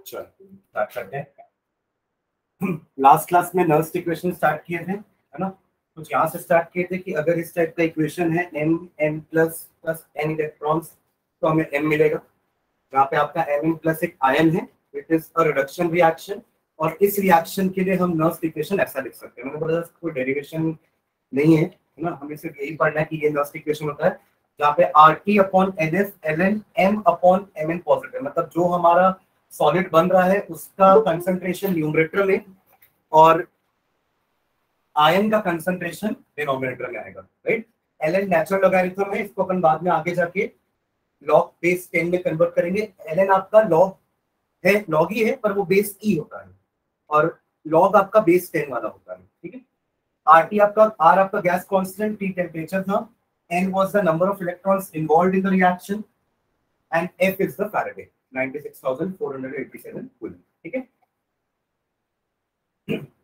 चलो स्टार्ट करते हैं। लास्ट क्लास में नर्स्ट इक्वेशन स्टार्ट किए थे, है ना? कुछ यहाँ से स्टार्ट किए थे कि अगर इस टाइप का इक्वेशन है m m plus plus n electrons, तो हमें m मिलेगा। यहाँ पे आपका m प्लस एक आयन है, it is a reduction reaction, और इस रिएक्शन के लिए हम नर्स्ट इक्वेशन ऐसा लिख सकते हैं। मतलब बोला कोई डेरिवेशन नहीं है ना, हमें सिर्फ यही पढ़ना है कि ये नर्स्ट इक्वेशन होता है जहाँ पे RT upon NS ln m upon mn positive, मतलब जो हमारा सॉलिड बन रहा है उसका कंसंट्रेशन न्यूमरेटर में और आयन का कंसंट्रेशन डिनोमिनेटर में आएगा, राइट? ln नेचुरल लॉगरिथम है, इसको अपन बाद में आगे जाके log बेस 10 में कन्वर्ट करेंगे। ln आपका log है, log ही है, पर वो बेस e होता है, और log आपका बेस 10 वाला होता है, ठीक है? RT आपका, R आपका गैस कांस्टेंट, T टेम्परेचर था, N was the number of electrons involved in the reaction, and F is the Faraday 96,487 coulomb, ठीक है?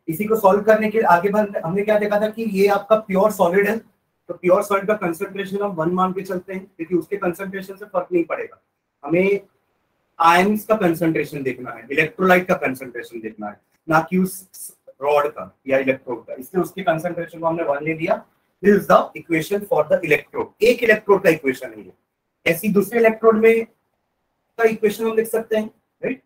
इसी को सॉल्व करने के आगे हमने क्या देखा था कि ये आपका प्योर सॉलिड है, तो प्योर सॉलिड का कंसंट्रेशन हम 1 मान के चलते हैं, क्योंकि उसके कंसंट्रेशन से फर्क नहीं पड़ेगा। हमें आयंस का कंसंट्रेशन देखना है, इलेक्ट्रोलाइट का कंसंट्रेशन देखना है, ना कि उस रॉड का या इलेक्ट्रोड का, इसलिए उसके कंसंट्रेशन को हमने 1 ले दिया। This is the equation for the electrode. एक इलेक्ट्रोड का इक्वेशन है ये, ऐसी दूसरे इलेक्ट्रोड में का इक्वेशन हम लिख सकते हैं, राइट?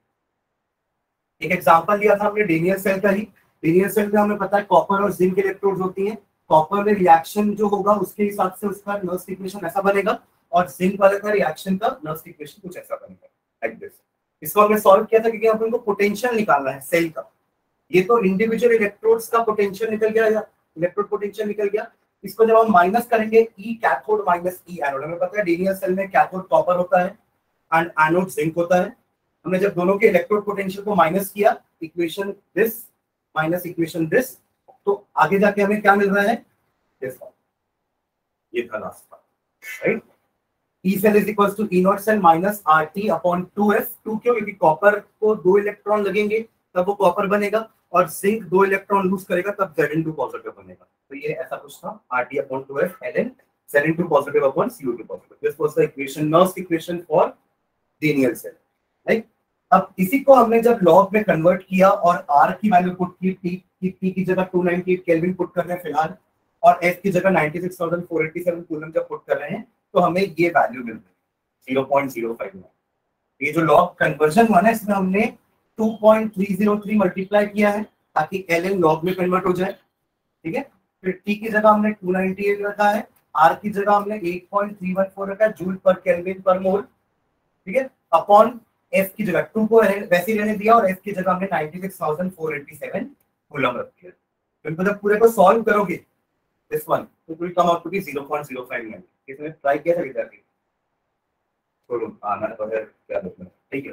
एक एग्जांपल लिया था हमने डेनियल सेल का ही। डेनियल सेल में हमें पता है कॉपर और जिंक इलेक्ट्रोड्स होती हैं। कॉपर में रिएक्शन जो होगा उसके हिसाब से उसका नर्स्ट इक्वेशन ऐसा बनेगा, और जिंक वाले का रिएक्शन का नर्स्ट इक्वेशन कुछ ऐसा बनेगा, लाइक दिस। इसको हमने सॉल्व किया था क्योंकि अपन को पोटेंशियल निकालना है सेल का। ये तो इंडिविजुअल इलेक्ट्रोड्स का पोटेंशियल निकल गया या इलेक्ट्रोड पोटेंशियल निकल गया। इसको जब हम माइनस करेंगे, ई कैथोड माइनस ई एनोड, हमें पता है डेनियल सेल में कैथोड कॉपर होता है एंड एनोड जिंक होता है। हमने जब दोनों के इलेक्ट्रोड पोटेंशियल को माइनस किया, equation this minus equation this, तो आगे जाके हमें क्या मिल रहा है? दिस, ये था last part, right? E cell is equals to E not cell minus RT upon 2s। 2 क्यों? क्योंकि कॉपर को 2 इलेक्ट्रॉन लगेंगे तब वो कॉपर बनेगा, और जिंक 2 इलेक्ट्रॉन लूज करेगा तब Zn2 पॉजिटिव बनेगा। तो ये ऐसा कुछ था, RT upon 2s ln Zn2 positive upon CO2 positive. This was the equation, Nernst equation for Daniell cell, right? अब इसी को हमने जब लॉग में कन्वर्ट किया और R की वैल्यू पुट की, T की जगह 298 केल्विन पुट कर रहे हैं फिलहाल, और F की जगह 96,487 कूलम जब पुट कर रहे हैं, तो हमें ये वैल्यू मिल रही है 0.059। ये जो लॉग कन्वर्जन हुआ ना, इसमें हमने 2.303 मल्टीप्लाई किया है ताकि ln लॉग में कन्वर्ट हो जाए, ठीक है? फिर T की जगह हमने 298 रखा है, R की जगह हमने 8.314 रखा है जूल पर केल्विन पर मोल, ठीक है? अपॉन F की जगह 2 को वैसे ही रहने दिया, और F की जगह हमने 96,487 कूलम रख दिया। तो इनको जब पूरे को सॉल्व करोगे दिस वन, तो पूरी कम आउट होगी 0.059। इसमें ट्राई किया था विद्यार्थी, छोड़ो आना तो है, क्या देखना, ठीक है?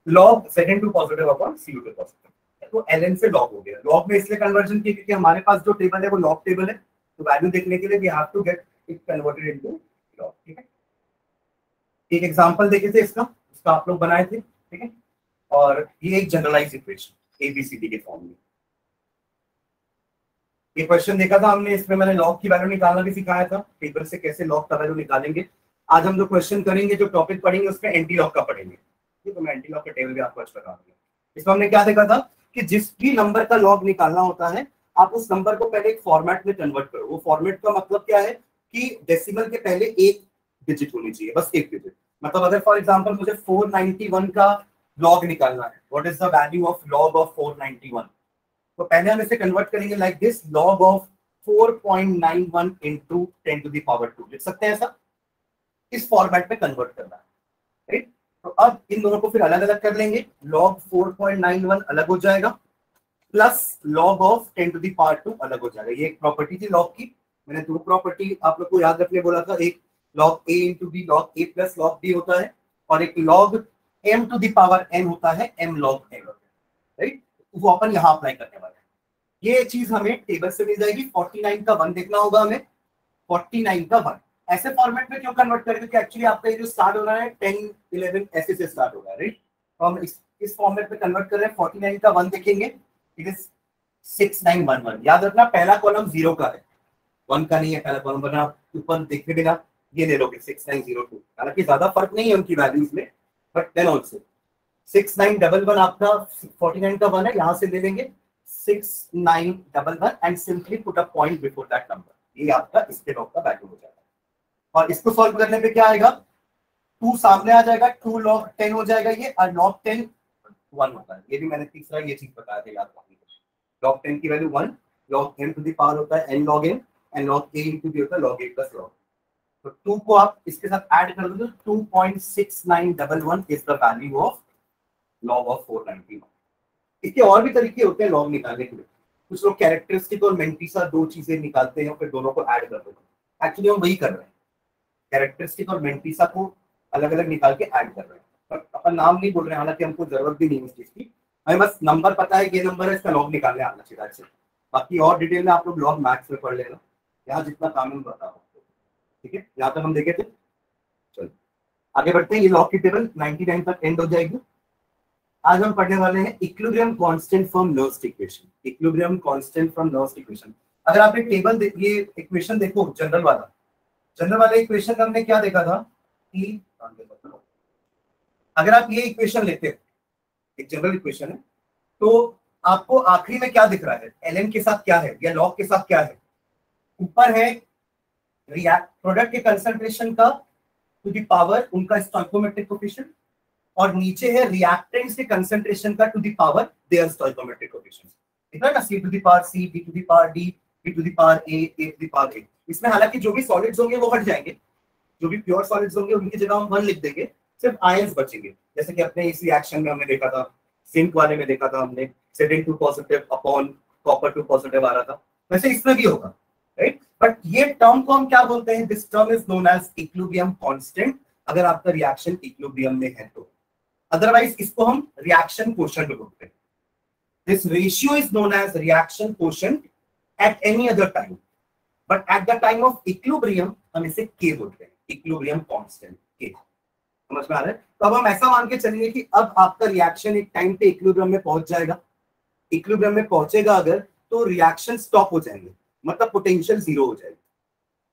log Zn2 positive upon CO2 positive, तो ln से log हो गया। log में इसलिए कन्वर्जन की क्योंकि हमारे पास जो टेबल है वो log टेबल है, तो वैल्यू देखने के लिए we have to get it converted into log, ठीक है? एक एग्जांपल देखे थे इसका, उसका आप लोग बनाए थे, ठीक है? और ये एक जनरलाइज इक्वेशन ABCD के फॉर्म में। ये क्वेश्चन देखा था हमने, इसमें मैंने log की वैल्यू निकालना भी सिखाया था, टेबल से कैसे log का वैल्यू निकालेंगे। आज हम जो क्वेश्चन करेंगे, जो टॉपिक पढ़ेंगे, उसमें एंटी लॉग का पढ़ेंगे, तो मैं एंटी लॉग का टेबल भी आपको अच्छा बता दूंगा। इसमें हमने क्या देखा था कि जिस भी नंबर का लॉग निकालना होता है, आप उस नंबर को पहले एक फॉर्मेट में कन्वर्ट करो। वो फॉर्मेट का मतलब क्या है कि डेसिमल के पहले एक डिजिट होनी चाहिए, बस एक डिजिट। मतलब अगर फॉर एग्जांपल मुझे 491 का लॉग निकालना है, what is the value of log of 491, तो पहले हम इसे कन्वर्ट करेंगे like this, log of 4.91 into 10 to the power 2 लिख सकते हैं ऐसा। इस फॉर्मेट में कन्वर्ट करना है, राइट? तो अब इन दोनों को फिर अलग अलग कर लेंगे, log 4.91 अलग हो जाएगा, plus log of 10 to the power 2 अलग हो जाएगा। ये एक प्रॉपर्टी थी log की, मैंने 2 प्रॉपर्टी आप लोग को याद रखने बोला था, एक log a into b, log a plus log b होता है, और एक log m to the power n होता है, m log n, राइट? वो अपन यहाँ अप्लाई करने वाले हैं। ये चीज हमें टेबल से मिल जाएगी। 49 का 1 देखना होगा हमें, 49 का 1 ऐसे फॉर्मेट में क्यों कन्वर्ट करेंगे कि एक्चुअली आपका ये जो स्टार्ट हो रहा है 10 11 ऐसे से स्टार्ट होगा, राइट? तो हम इस फॉर्मेट में कन्वर्ट कर रहे हैं। 49 का 1 देखेंगे, इट इज 6911। याद रखना पहला कॉलम 0 का है, 1 का नहीं है पहला कॉलम, वरना ऊपर देखने बिना ये ले लोगे 6902। हालांकि ज्यादा फर्क नहीं है उनकी वैल्यूज में, बट देन ऑल्सो 6911 आपका 49 का 1 है, यहां से ले लेंगे 6911 and simply put a point before that number. ये आपका इसके लॉग का वैल्यू हो जाएगा। और इसको सॉल्व करने पे क्या आएगा, 2 सामने आ जाएगा, 2 log 10 हो जाएगा ये, और log 10 1 होता है। ये भी मैंने तीसरा ये चीज बताया था, याद रखिए। log 10 की value 1, log n to the power होता है n log n, and log a into b होता है log a प्लस log। तो 2 को आप इसके साथ ऐड कर दो, 2.6911 is the value of log of 491। इसके और भी तरीके होते हैं लॉग निकालने के लिए। कुछ लोग कैरेक्टरिस्टिक और मेंटिसा दो चीजें निकालते हैं, फिर दोनों को ऐड कर देते हैं। एक्चुअली हम वही कर रहे हैं, कैरेक्टरिस्टिक और मेंटिसा को अलग अलग निकाल के ऐड कर रहे हैं, पर अपन नाम नहीं बोल रहे हैं, हालांकि हमको जरूरत भी नहीं है इस चीज की। हमें बस नंबर पता है, ये नंबर है, इसका लॉग निकालने आना चाहिए से। बाकी और डिटेल में आप लोग लॉग मैथ्स में पढ़ लेना, यहाँ जितना काम है बता रहा हूँ। ठीक है, यहाँ तक हम देखे थे। चलो आगे बढ़ते हैं। ये लॉग की टेबल 99 तक एंड हो जाएगी। आज हम पढ़ने वाले हैं equilibrium constant from Nernst equation. Equilibrium constant from Nernst equation. अगर आपने टेबल ये इक्वेशन देखो, जनरल वाला इक्वेशन हमने क्या देखा था कि अगर आप ये इक्वेशन लेते हो, एक जनरल इक्वेशन है, तो आपको आखिरी में क्या दिख रहा है, ln के साथ क्या है या log के साथ क्या है। ऊपर है प्रोडक्ट के कंसंट्रेशन का टू द पावर उनका स्टोइकोमेट्रिक कोएफिशिएंट, और नीचे है रिएक्टेंट्स के कंसंट्रेशन का to the power their stoichiometric coefficient. ठीक है ना, c to the power c, b to the power d, b to the power a, a to the power a। इसमें हालांकि जो भी सॉलिड्स होंगे वो हट जाएंगे, जो भी प्योर सॉलिड्स होंगे उनकी जगह हम 1 लिख देंगे, सिर्फ आयंस बचेंगे। जैसे कि अपने इस रिएक्शन में हमने देखा था, जिंक वाले में देखा था हमने, Zn2 positive upon copper 2 positive आ रहा था, वैसे इसमें भी होगा, राइट। बट ये टर्म को हम क्या बोलते हैं, this term is known as equilibrium constant, अगर आपका रिएक्शन इक्विलिब्रियम में है तो। अदरवाइज इसको हम रिएक्शन कोएफिशिएंट बोलते हैं। This ratio is known as reaction coefficient at any other time, but at the time of equilibrium हम इसे के बोलते हैं, इक्विलिब्रियम कांस्टेंट के। समझ में आ रहा है। तो अब हम ऐसा मान के चलेंगे कि अब आपका रिएक्शन एक टाइम पे इक्विलिब्रियम में पहुंच जाएगा। इक्विलिब्रियम में पहुंचेगा अगर, तो रिएक्शन स्टॉप हो जाएंगे, मतलब पोटेंशियल 0 हो जाएगी,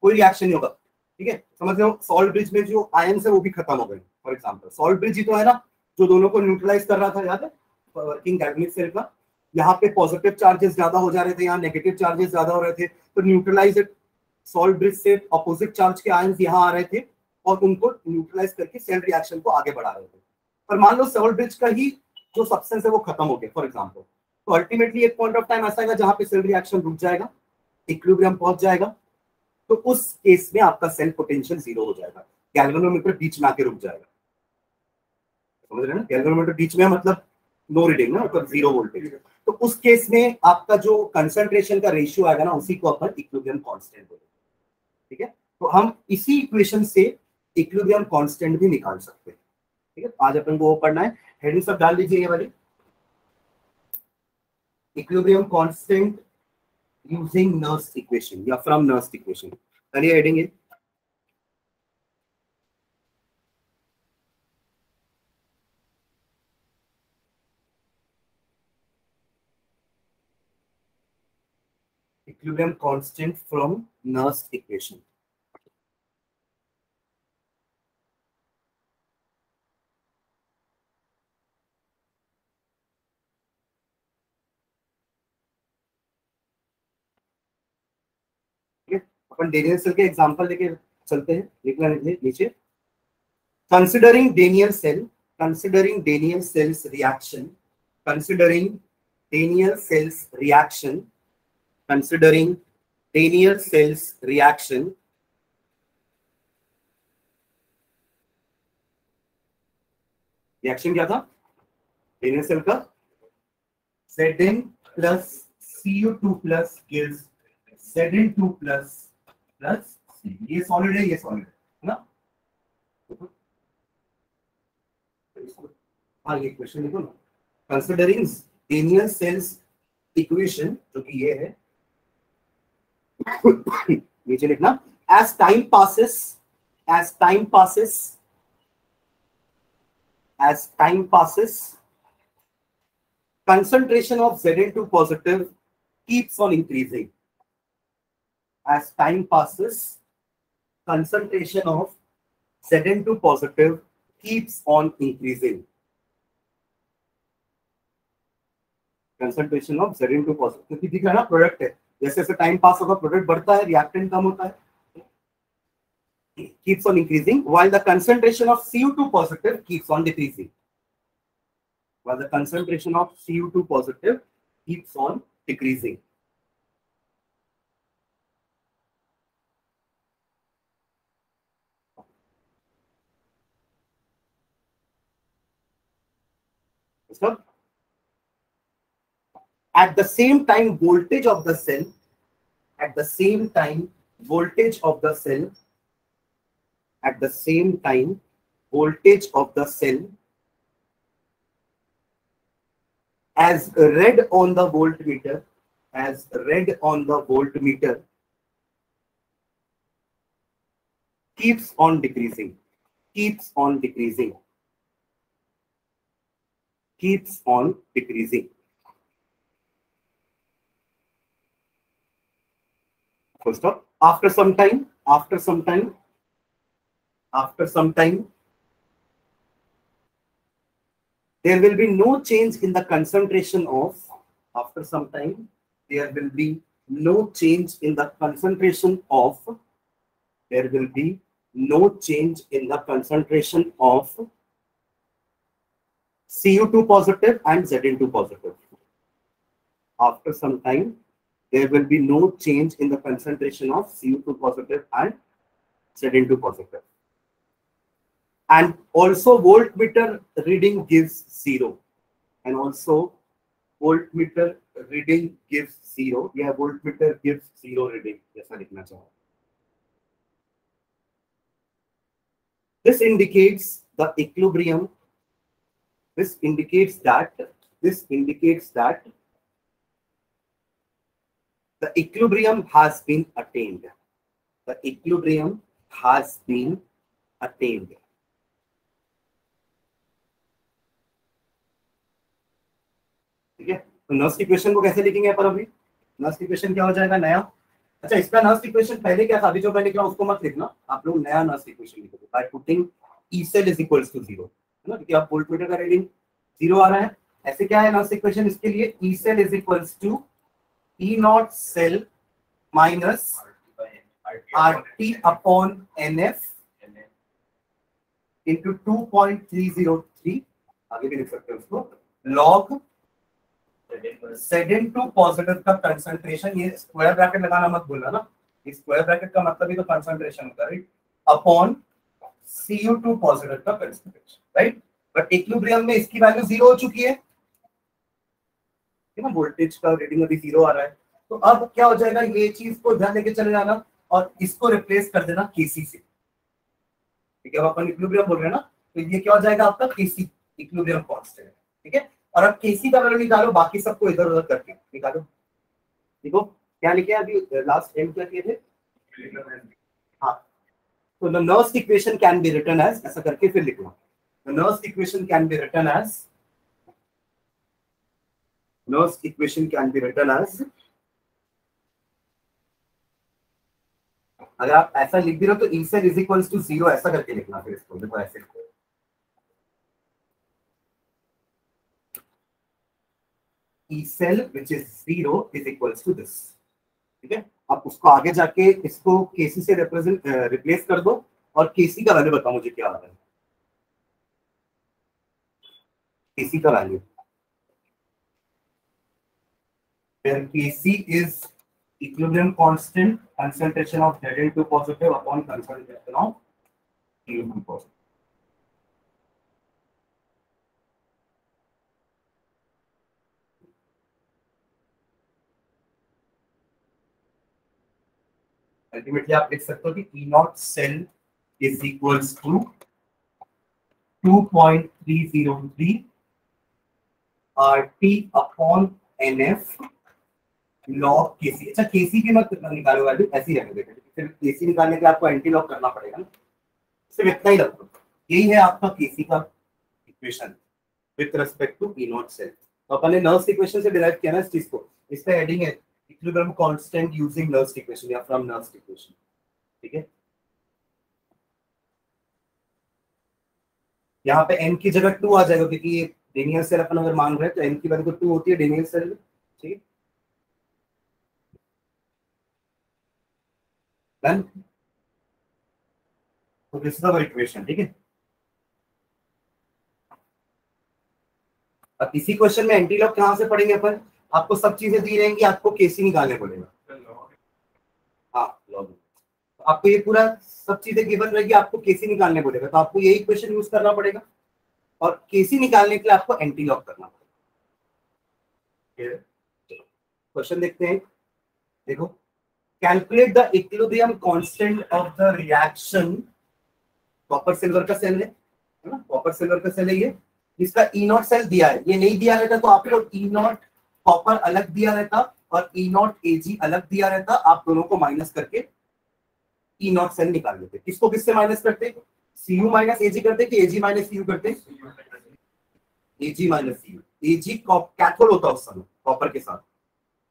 कोई रिएक्शन नहीं होगा। ठीक है, समझ रहे हो। सॉल्ट ब्रिज में जो आयंस है वो भी खत्म हो गए। फॉर एग्जांपल सॉल्ट ब्रिज ही तो है ना, जो दोनों को न्यूट्रलाइज कर रहा था, याद है, वर्किंग गैल्वेनिक सेल का। यहाँ पे पॉजिटिव चार्जेस ज्यादा हो जा रहे थे, यहाँ नेगेटिव चार्जेस ज्यादा हो रहे थे, तो न्यूट्रलाइज सॉल्ट ब्रिज से अपोजिट चार्ज के आयंस यहाँ आ रहे थे और उनको न्यूट्रलाइज करके सेल रिएक्शन को आगे बढ़ा रहे थे। पर मान लो सॉल्ट ब्रिज का ही जो सब्सटेंस है वो खत्म हो गया फॉर एग्जांपल, तो अल्टीमेटली एक पॉइंट ऑफ टाइम ऐसा आएगा जहां पे सेल रिएक्शन रुक जाएगा, इक्विलिब्रियम पहुंच जाएगा, तो उस केस में आपका सेल पोटेंशियल 0 हो जाएगा, गैल्वेनोमीटर बीच में आके रुक जाएगा। समझ रहे हैं ना, गैल्वेनोमीटर बीच में मतलब नो रीडिंग ना, मतलब 0 वोल्टेज। तो उस केस में आपका जो कंसंट्रेशन का रेशियो आएगा ना, उसी को अपन इक्विलिब्रियम कांस्टेंट बोलते हैं। ठीक है, तो हम इसी इक्वेशन से इक्विलिब्रियम कांस्टेंट भी निकाल सकते हैं। ठीक है, आज अपन को वो पढ़ना है। हेडिंग सब डाल दीजिए ये वाली, equilibrium constant using Nernst equation या फ्रॉम नर्व्स इक्वेशन। चलिए हेडिंग है equilibrium constant from Nernst equation. अपन डेनियल सेल के एग्जांपल लेके चलते हैं, लिखना नीचे। Considering Daniell cell, considering Daniell cell's reaction, considering Daniell cell's reaction, considering Daniell cell's reaction, reaction क्या था डेनियल सेल का, Zn plus Cu2 plus gives Zn2 plus C। ये सॉलिड है, ये सॉलिड है ना। हाँ ये क्वेश्चन लिखो ना, कंसिडरिंग डेनियल सेल्स इक्वेशन, जो कि ये है, नीचे लिखना, as time passes, as time passes, as time passes, concentration of Zn2 positive keeps on increasing. As time passes, concentration of Zn2 positive keeps on increasing. Concentration of Zn2 positive, क्योंकि दिख रहा है ना प्रोडक्ट है, जैसे जैसे time pass होगा product बढ़ता है, रिएक्टेंट कम होता है, keeps on increasing, while the concentration of Cu2 positive keeps on decreasing. While the concentration of Cu2 positive keeps on decreasing. So, at the same time, voltage of the cell, at the same time, voltage of the cell, at the same time, voltage of the cell, as read on the voltmeter, as read on the voltmeter, keeps on decreasing, keeps on decreasing, keeps on decreasing. First off, after some time, there will be no change in the concentration of, after some time, there will be no change in the concentration of, there will be no change in the concentration of Cu2 positive and Zn2 positive. After some time, there will be no change in the concentration of Cu2 positive and Zn2 positive. And also voltmeter reading gives 0. And also voltmeter reading gives 0. Yeah, voltmeter gives 0 reading. Yes, this indicates the equilibrium. This indicates that the equilibrium has been attained. The equilibrium has been attained. ठीक है, तो Nernst equation को कैसे लिखेंगे पर अभी? Nernst equation क्या हो जाएगा नया? अच्छा, इसका नर्स इक्वेशन पहले क्या था, अभी जो मैं लिख रहा हूं उसको मत लिखना, आप लोग नया नर्स इक्वेशन लिखोगे by putting E cell is equals to 0, है ना, क्योंकि आप वोल्टमीटर का रीडिंग 0 आ रहा है. ऐसे क्या है नर्स इक्वेशन इसके लिए? E cell is equals to E naught cell minus RT upon NF into 2.303, आगे भी लिख सकते हैं उसको, log Zn2 पॉजिटिव का कंसंट्रेशन, ये स्क्वायर ब्रैकेट लगाना मत भूलना ना, इस स्क्वायर ब्रैकेट का मतलब ही तो कंसंट्रेशन होता है, राइट, अपॉन Cu2 पॉजिटिव का कंसंट्रेशन, राइट. बट इक्विलिब्रियम में इसकी वैल्यू 0 हो चुकी है ना, वोल्टेज का रीडिंग अभी 0 आ रहा है. तो अब क्या हो जाएगा, ये चीज को ध्यान लेके चले जाना और इसको रिप्लेस कर देना Kc से. ठीक है, अब अपन इक्विलिब्रियम बोल रहे हैं ना, तो ये क्या हो जाएगा आपका Kc, इक्विलिब्रियम कांस्टेंट. ठीक है, और अब Kc का वैल्यू निकालो, बाकी सबको इधर उधर करके निकालो. देखो क्या लिखे अभी, लास्ट एंड क्या किए थे. हाँ, तो the Nernst equation can be written as, ऐसा करके फिर लिखना, the Nernst equation can be written as, Nernst equation can be written as, अगर आप ऐसा लिख भी रहे हो तो E cell is equals to 0 ऐसा करके लिखना. फिर इसको देखो ऐसे लिखो, E cell which is 0 is equals to this. ठीक है, आप उसको आगे जाके इसको Kc से रिप्लेस कर दो और Kc का वैल्यू बताओ मुझे क्या आ रहा है. Kc का value, where Kc is equilibrium constant, concentration of Zn2 positive upon concentration of Cu2 positive. Ultimately आप लिख सकते हो कि E naught cell is equals to 2.303 RT upon NF log Kc. अच्छा, Kc की मत निकालो वैल्यू, ऐसी रहने देते, फिर Kc निकालने के लिए आपको एंटी लॉग करना पड़ेगा ना, सिर्फ इतना ही रखो. यही है आपका Kc का equation with respect to E naught cell. तो अपन ने नर्स इक्वेशन से डिराइव किया ना इस चीज को, इस पे हेडिंग है equilibrium constant using Nernst equation या फ्रॉम नर्स इक्वेशन. ठीक है, यहाँ पे n की जगह 2 आ जाएगा क्योंकि ये डेनियल सेल अपन अगर मान रहे हैं तो n की वैल्यू तो 2 होती है डेनियल सेल, ठीक है। डन। तो दिस इज अवर इक्वेशन, ठीक है। अब इसी क्वेश्चन में एंटी लॉग कहां से पढ़ेंगे अपन? आपको सब चीजें दी रहेंगी, आपको केसी निकालने पड़ेगा। हाँ लॉग, आपको ये पूरा सब चीजें गिवन रहेगी, आपको केसी निकालने पड़ेगा, तो आपको यही इक्वेशन यूज करना पड़ेगा और केसी निकालने के लिए आपको एंटी लॉग करना पड़ेगा। क्वेश्चन देखते हैं, देखो, calculate the equilibrium constant of the reaction. Copper silver का सेल है ना, कॉपर सिल्वर का सेल है ये, इसका ई नॉट सेल दिया है, ये नहीं दिया रहता तो आप लोग ई नॉट कॉपर अलग दिया रहता और ई नॉट एजी अलग दिया रहता, आप दोनों को माइनस करके ई नॉट सेल निकाल लेते। किसको किससे माइनस करते? सीयू माइनस एजी करते कि एजी माइनस सीयू करते? एजी माइनस सीयू। एजी कैथोड होता उस समय कॉपर के साथ,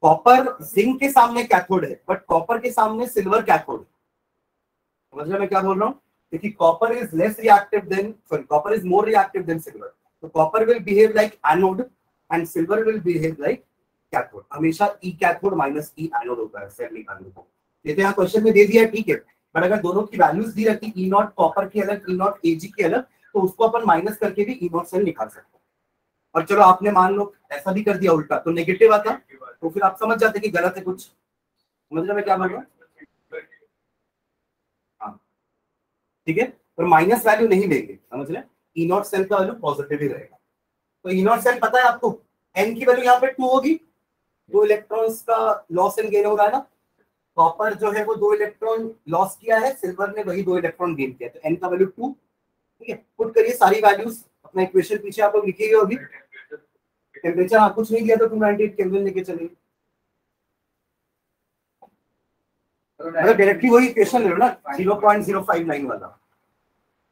कॉपर जिंक के सामने कैथोड है बट कॉपर के सामने सिल्वर कैथोड है। समझ रहे मैं क्या बोल रहा हूँ? क्योंकि copper is less reactive than, sorry, copper is more reactive than silver, तो copper will behave like anode and silver will behave like cathode. हमेशा E cathode minus E anode होता है सेल निकालने को। ये तो यहाँ क्वेश्चन में दे दिया है, ठीक है, बट अगर दोनों की वैल्यूज दी रहती, ई नॉट कॉपर की अलग, ई नॉट एजी की अलग, तो उसको अपन माइनस करके भी ई नॉट सेल निकाल सकते हैं। और चलो आपने मान लो ऐसा भी कर दिया उल्टा, तो नेगेटिव आता, तो फिर आप समझ जाते कि गलत है कुछ। समझ रहे मैं क्या बोल रहा हूँ? हाँ ठीक है, पर माइनस वैल्यू नहीं लेंगे, समझ रहे? ई नॉट सेल का वैल्यू पॉजिटिव ही रहेगा। तो ई नॉट सेल पता है आपको, एन की वैल्यू यहाँ पे 2 होगी, 2 इलेक्ट्रॉन्स का लॉस एंड गेन हो रहा है ना, कॉपर जो है वो 2 इलेक्ट्रॉन लॉस किया है, सिल्वर ने वही 2 इलेक्ट्रॉन गेन किया, तो एन का वैल्यू 2, ठीक है। पुट करिए सारी वैल्यूज, अपना इक्वेशन पीछे आप लोग लिखिए होगी। टेम्परेचर आप कुछ नहीं दिया तो 298 केल्विन लेके चलिए, अगर डायरेक्टली वही इक्वेशन ले लो ना 0.059 वाला,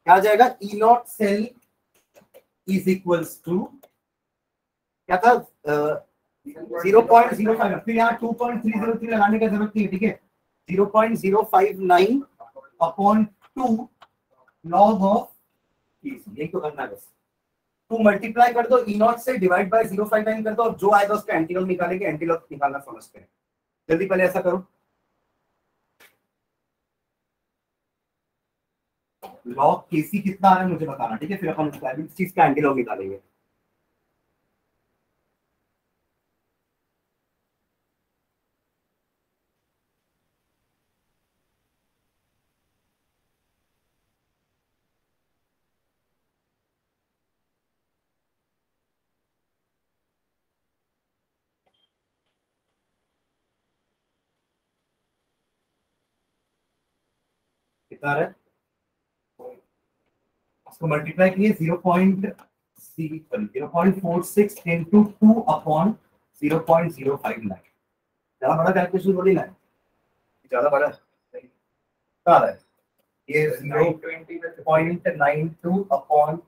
क्या आ जाएगा? E not cell is equals to क्या था 0.05, फिर यहाँ 2.303 लगाने का जरूरत नहीं है, ठीक है, 0.059 अपॉन 2 लॉग ऑफ, यही तो करना है बस, 2 मल्टीप्लाई कर दो ई नॉट से, डिवाइड बाय 059 कर दो, और जो आएगा उसका एंटीलॉग निकालेंगे। एंटीलॉग निकालना समझते हैं, जल्दी पहले ऐसा करो, लॉग केसी कितना आ रहा है मुझे बताना, ठीक है, फिर अपन इस चीज का एंटीलॉग निकालेंगे। कितना आ रहा है? इसको मल्टीप्लाई किए 0.46 इंटू 2 अपॉन 0.059, ज्यादा बड़ा कैलकुलेशन थोड़ी ना है, ज्यादा बड़ा है, क्या आ रहा है ये 0.92 अपॉन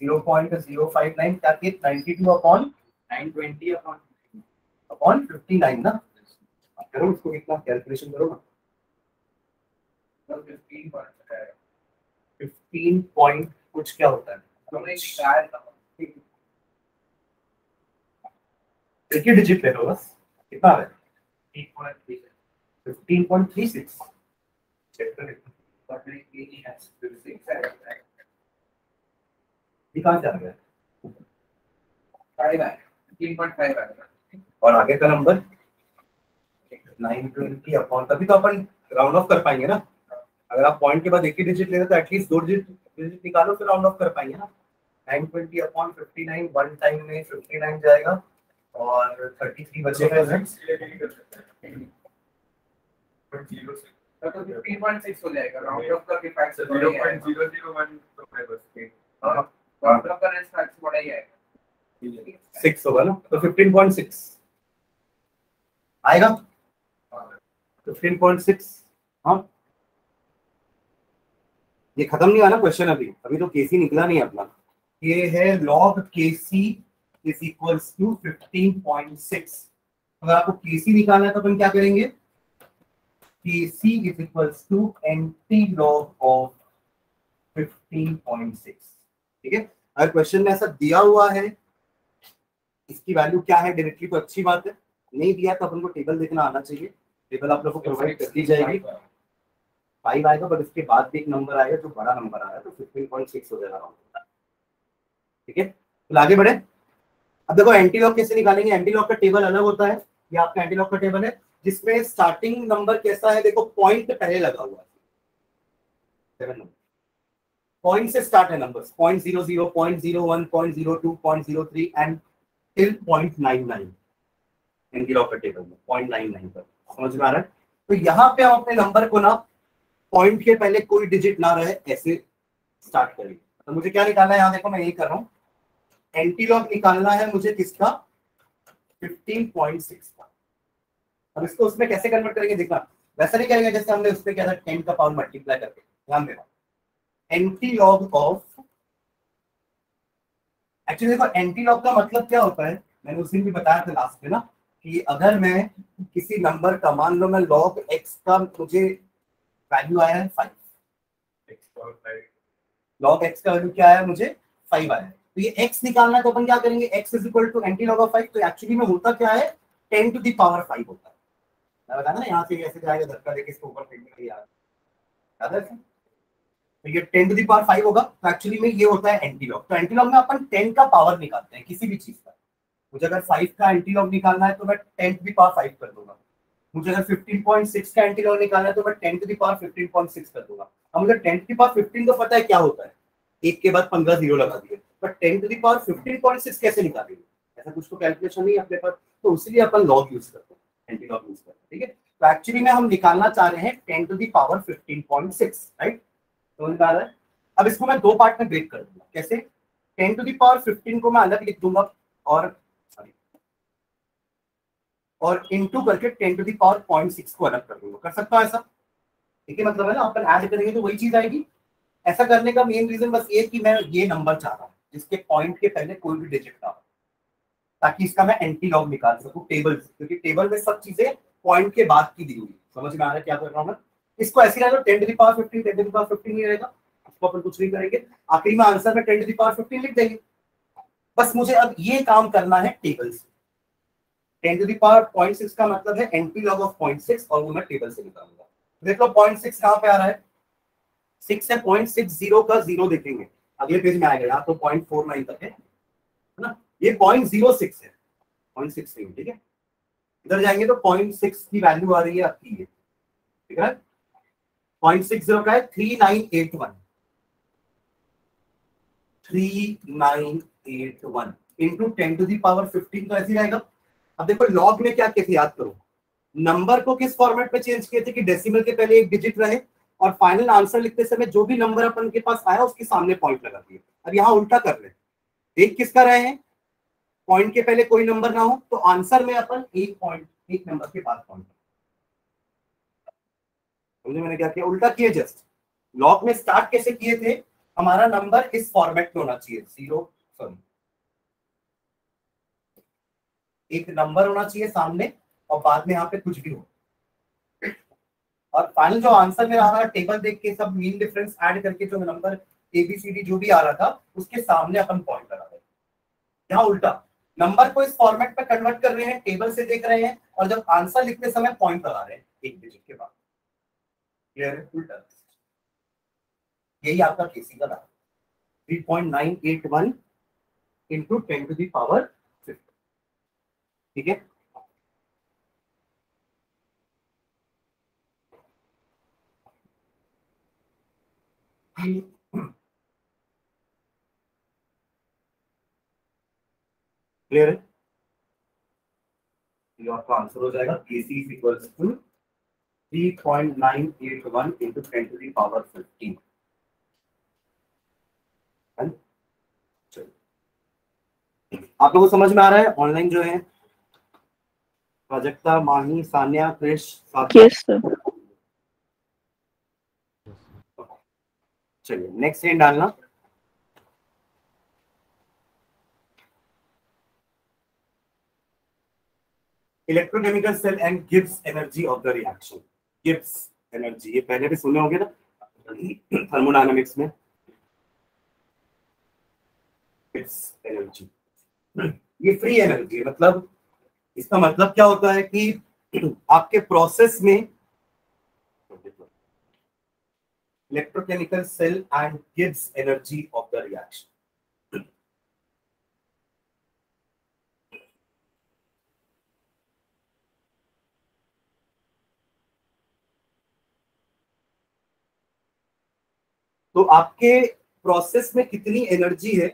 0.059, क्या कि 92 अपॉन 920 अपॉन 59 ना, करो उसको, कितना कैलकुलेशन करो ना, 15 पॉइंट कुछ क्या होता है, देखिए डिजिट ले लो बस, कितना है 15.36, कहाँ से आ गया? और आगे का नंबर 920 अपॉन, तभी तो अपन राउंड ऑफ कर पाएंगे ना, अगर आप पॉइंट के बाद एक ही डिजिट ले रहे तो एटलीस्ट 2 डिजिट निकालो फिर राउंड ऑफ कर पाएंगे ना। 920 अपॉन 59, वन टाइम में 59 जाएगा और 33 बचेगा, तो 15.6 हो जाएगा, राउंड ऑफ करके 0.001 राउंड ऑफ करने से बड़ा ही आएगा, 6 होगा ना, तो 15.6 आएगा, 15.6। हाँ ये खत्म नहीं हुआ ना क्वेश्चन, अभी तो केसी निकला नहीं अपना, ये है log KC is equals to 15.6। अगर आपको केसी निकालना है तो अपन क्या करेंगे, KC is equals to anti log of 15.6, ठीक है। अगर क्वेश्चन में ऐसा दिया हुआ है इसकी वैल्यू क्या है डायरेक्टली तो अच्छी बात है, नहीं दिया तो अपन को टेबल देखना आना चाहिए। टेबल आप लोग को प्रोवाइड कर दी जाएगी। 5 आएगा बट इसके बाद भी एक नंबर आएगा जो बड़ा नंबर आ रहा है तो 15.6 हो जाएगा। ठीक है, तो आगे बढ़े। अब देखो एंटीलॉग कैसे निकालेंगे। एंटीलॉग का टेबल अलग होता है। ये आपका एंटीलॉग का टेबल है जिसमें स्टार्टिंग नंबर कैसा है, देखो पॉइंट पहले लगा हुआ है। 7 पॉइंट से स्टार्ट है नंबर्स, 0.00, 0.01, 0.02, 0.03 एंड टिल 0.99। एंटीलॉग का टेबल में 0.99 पर समझ में आ रहा है। तो यहाँ पे हम अपने नंबर को ना पॉइंट के पहले कोई डिजिट ना रहे ऐसे स्टार्ट करेंगे। तो मुझे क्या निकालना है, यहाँ देखो मैं यही कर रहा हूँ। एंटीलॉग निकालना है मुझे किसका, 15.6 का। अब इसको उसमें कैसे कन्वर्ट करेंगे देखना, वैसा नहीं करेंगे जैसे हमने उसमें किया था 10 का पावर मल्टीप्लाई करके। ध्यान देना, एंटीलॉग ऑफ, एक्चुअली देखो एंटीलॉग का मतलब क्या होता है, मैंने उस दिन भी बताया था लास्ट में ना, कि अगर मैं किसी नंबर का, मान लो मैं log x का मुझे वैल्यू आया है 5, log x का वैल्यू क्या आया मुझे 5 आया है, तो ये x निकालना है तो अपन क्या करेंगे, x is equal to antilog of 5। तो एक्चुअली में होता क्या है, 10 टू द पावर 5 होता है। मैं बताया ना यहाँ से ऐसे जाएगा, धक्का देके इसको ऊपर फेंकने के लिए याद है। तो ये 10 टू द पावर 5 होगा, तो एक्चुअली में ये होता है एंटीलॉग। तो एंटीलॉग में अपन 10 का पावर निकालते हैं किसी भी चीज का। मुझे अगर 5 का एंटीलॉग निकालना है तो मैं 10 टू द पावर 5 कर दूंगा। मुझे अगर 15.6 का एंटीलॉग निकालना है तो मैं 10 टू द पावर 15.6 कर दूंगा। अब मुझे 10 टू द पावर 15 तो पता है क्या होता है, एक के बाद 15 जीरो लगा दिए, बट 10 टू द पावर 15.6 कैसे निकालेंगे, ऐसा कुछ तो कैलकुलेशन नहीं है अपने पास, तो इसलिए अपन लॉग यूज करते हैं, एंटीलॉग यूज करते हैं। ठीक है, तो एक्चुअली में हम निकालना चाह रहे हैं 10 टू द पावर 15.6, राइट। तो निकाल रहा है। अब इसको मैं दो पार्ट में ब्रेक कर दूंगा। कैसे, 10 टू द पावर 15 को मैं अलग लिख दूंगा और इनटू करके 10 टू द पावर 0.6 को अलग कर दूंगा। कर सकता हूं ऐसा, ठीक है, मतलब है ना, अपन ऐड करेंगे तो वही चीज आएगी। ऐसा करने का मेन रीजन बस ये कि मैं ये नंबर चाह रहा हूँ जिसके पॉइंट के पहले कोई भी डिजिट ना हो, ताकि इसका मैं एंटीलॉग निकाल सकूं टेबल से, क्योंकि टेबल में सब चीजें पॉइंट के बाद की दी हुई है। समझ में आ रहा है क्या कर रहा हूँ मैं। इसको ऐसे रह 10 to the power 15, 10 to the power 15 ही रहेगा, इसको अपन कुछ नहीं करेंगे। आखिरी में आंसर में 10 टू द पावर 15 लिख देंगे। बस मुझे अब ये काम करना है टेबल से। 10 टू द पावर 0.6 का मतलब है एंटीलॉग ऑफ 0.6, और वो मैं टेबल से निकालूंगा। देख लो 0.6 कहां पे आ रहा है, 6 है, 0.60 का 0 देखेंगे अगले पेज में आएगा, यहाँ तो 0.49 तक है ना, ये 0.06 है, 0.6 ठीक है। इधर जाएंगे तो 0.6 की वैल्यू आ रही है आपकी ये, ठीक है। 0.60 का है 3981, 3981 इंटू 10 टू द पावर 15, तो ऐसे रहेगा। अब देखो लॉग में क्या कैसे याद करो, नंबर को किस फॉर्मेट में चेंज किए थे कि डेसिमल के पहले एक डिजिट रहे, और फाइनल आंसर लिखते समय जो भी नंबर अपन के पास आया उसके सामने पॉइंट लगा दिए। अब यहाँ उल्टा कर रहे हैं, एक किसका रहे हैं, पॉइंट के पहले कोई नंबर ना हो, तो आंसर में अपन एक पॉइंट, एक नंबर के बाद पॉइंट। समझे मैंने क्या किया, उल्टा किए। जस्ट लॉग में स्टार्ट कैसे किए थे, हमारा नंबर इस फॉर्मेट में होना चाहिए, एक नंबर होना चाहिए सामने और बाद में यहाँ पे कुछ भी हो, और फाइनल जो आंसर में आ रहा है टेबल देख के सब मीन डिफरेंस ऐड करके जो नंबर ABCD जो भी आ रहा था उसके सामने अपन पॉइंट लगा रहे हैं। यहाँ उल्टा, नंबर को इस फॉर्मेट में कन्वर्ट कर रहे हैं, टेबल से देख रहे हैं, और जब आंसर लिखते समय पॉइंट लगा रहे हैं एक डिजिट के बाद। क्लियर है, उल्टा। यही आपका केसी का था, 3.981 इंटू 10 टू द पावर 15, ठीक है। क्लियर है, ये आपका आंसर हो जाएगा KC is equals to 3.981 into 10 to the power 15। आप लोगों को समझ में आ रहा है। ऑनलाइन जो है प्राजक्ता, माही, सान्या, क्रिश, यस सर। चलिए नेक्स्ट हेड डालना। Electrochemical cell and Gibbs energy of the reaction. Gibbs energy, ये पहले भी सुने होंगे ना थर्मोडायनामिक्स में। एनर्जी, ये फ्री एनर्जी, मतलब इसका मतलब क्या होता है कि आपके प्रोसेस में इलेक्ट्रोकेमिकल सेल एंड गिव्स एनर्जी ऑफ द रिएक्शन। तो आपके प्रोसेस में कितनी एनर्जी है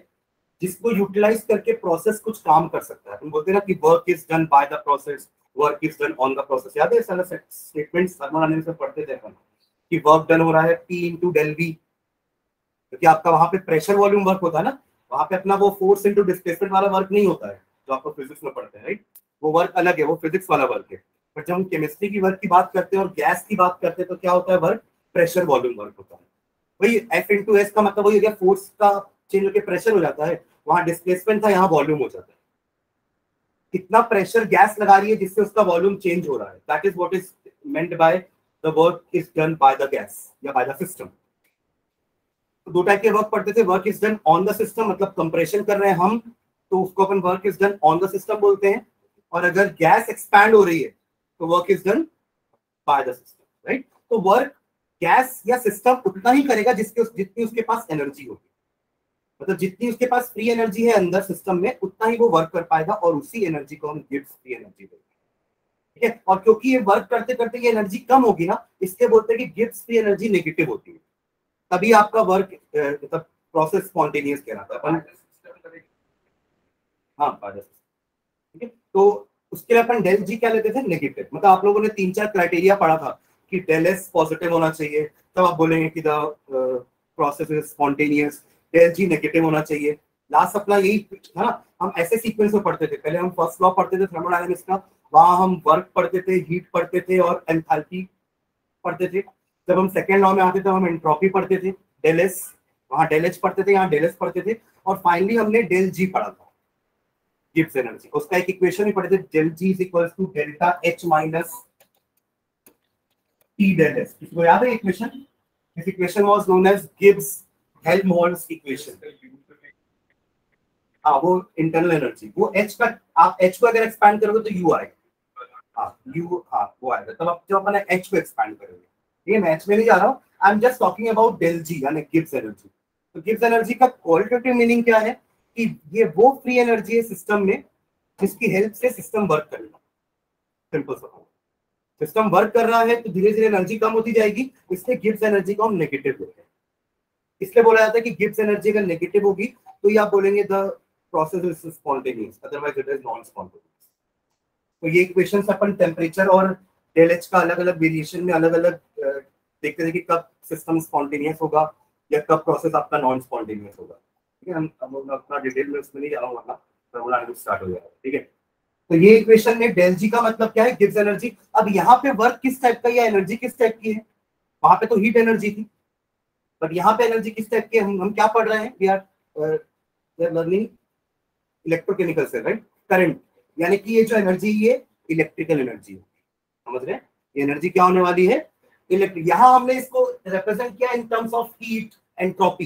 जिसको यूटिलाइज करके प्रोसेस कुछ काम कर सकता है। हम बोलते हैं ना कि work is done by the process, work is done on the process. याद है सारा स्टेटमेंट्स थर्मोडायनामिक्स में पढ़ते थे अपन कि वर्क डन हो रहा है P इंटू डेल V, क्योंकि आपका वहां पे प्रेशर वॉल्यूम वर्क होता है ना, वहां पे अपना वो फोर्स इंटू डिस्प्लेसमेंट वाला वर्क नहीं होता है जो आपको फिजिक्स में पढ़ते हैं, राइट। वो वर्क अलग है, वो फिजिक्स वाला वर्क है। बट जब हम केमिस्ट्री की वर्क की बात करते हैं और गैस की बात करते हैं तो क्या होता है वर्क, प्रेशर वॉल्यूम वर्क होता है। वही F इंटू एस का मतलब वही हो गया, फोर्स का चेंज होकर प्रेशर हो जाता है, वहां डिस्प्लेसमेंट था यहाँ वॉल्यूम हो जाता है। कितना प्रेशर गैस लगा रही है जिससे उसका वॉल्यूम चेंज हो रहा है, that is what is meant by the work is done by the gas या बाय द सिस्टम। तो दो टाइप के वर्क पढ़ते थे, work is done on the system, मतलब कंप्रेशन कर रहे हैं हम तो उसको अपन work is done on the system बोलते हैं, और अगर गैस एक्सपैंड हो रही है तो work is done by the system, right. तो वर्क गैस या सिस्टम उतना ही करेगा जितनी उसके पास एनर्जी होगी, मतलब जितनी उसके पास फ्री एनर्जी है अंदर सिस्टम में उतना ही वो वर्क कर पाएगा, और उसी एनर्जी को हम गिव्स फ्री एनर्जी बोलते हैं, ठीक है। और क्योंकि ये वर्क करते करते ये एनर्जी कम होगी ना, इसलिए बोलते हैं कि गिव्स फ्री एनर्जी नेगेटिव होती है, तभी आपका वर्क मतलब प्रोसेस स्पॉन्टेनियस कहलाता है अपन। हाँ ठीक है, तो उसके लिए अपन डेल जी क्या लेते थे, नेगेटिव। मतलब आप लोगों ने 3-4 क्राइटेरिया पढ़ा था कि डेल एस पॉजिटिव होना चाहिए, तब आप बोलेंगे कि the process is spontaneous, del G negative होना चाहिए। लास्ट अपना यही है ना, हम ऐसे सीक्वेंस में पढ़ते थे। पहले हम फर्स्ट लॉ पढ़ते थे थर्मोडायनामिक्स का, वहां हम वर्क पढ़ते थे, हीट पढ़ते थे और एंथैल्पी पढ़ते थे। जब हम सेकेंड लॉ में आते थे हम एंट्रोपी पढ़ते थे, डेल एस, वहां डेल एच पढ़ते थे, यहाँ डेल एस पढ़ते थे, और फाइनली हमने डेल जी पढ़ा था, गिब्स एनर्जी। उसका एक इक्वेशन भी पढ़े थे, del G is equal to delta H minus T del S. किसको याद है equation? This equation was known as Gibbs Helmholtz equation. हाँ, वो इंटरनल एनर्जी, वो एच का, आप एच को अगर एक्सपैंड करोगे तो यू आएगा। हाँ यू, हाँ वो आएगा। तब आप जब अपन एच को एक्सपैंड करोगे, ठीक है, मैं एच में नहीं जा रहा हूँ, I am just talking about del G यानी गिब्स एनर्जी। तो गिब्स एनर्जी का क्वालिटेटिव मीनिंग क्या है कि ये वो फ्री एनर्जी है सिस्टम में जिसकी हेल्प से सिस्टम वर्क करेगा। सिंपल सा, सिस्टम वर्क कर रहा है तो धीरे धीरे एनर्जी कम होती जाएगी, इसलिए गिब्स एनर्जी को हम नेगेटिव बोलते हैं। इसलिए बोला जाता है कि गिब्स एनर्जी अगर नेगेटिव होगी तो ये आप बोलेंगे the process is spontaneous, otherwise it is non spontaneous. तो ये इक्वेशंस अपन टेम्परेचर और डेल एच का अलग अलग वेरिएशन में अलग अलग देखते थे कि कब सिस्टम स्पॉन्टेनियस होगा या कब प्रोसेस आपका नॉन स्पॉन्टेनियस होगा, ठीक है। हम अपना डिटेल में उसमें नहीं जा रहा हूँ, वरना स्टार्ट हो जाएगा, ठीक है। तो ये इक्वेशन में डेल जी का मतलब क्या है, गिव्स एनर्जी। अब यहाँ पे वर्क किस टाइप का या एनर्जी किस टाइप की है, वहां पे तो हीट एनर्जी थी, बट यहाँ पे एनर्जी किस टाइप की है, हम क्या पढ़ रहे हैं, वी आर लर्निंग इलेक्ट्रोकेमिकल से, राइट, करंट। यानी कि ये जो एनर्जी ये इलेक्ट्रिकल एनर्जी है, समझ रहे हैं, ये एनर्जी क्या होने वाली है, इलेक्ट्रिक। यहाँ हमने इसको रिप्रेजेंट किया in terms of heat entropy,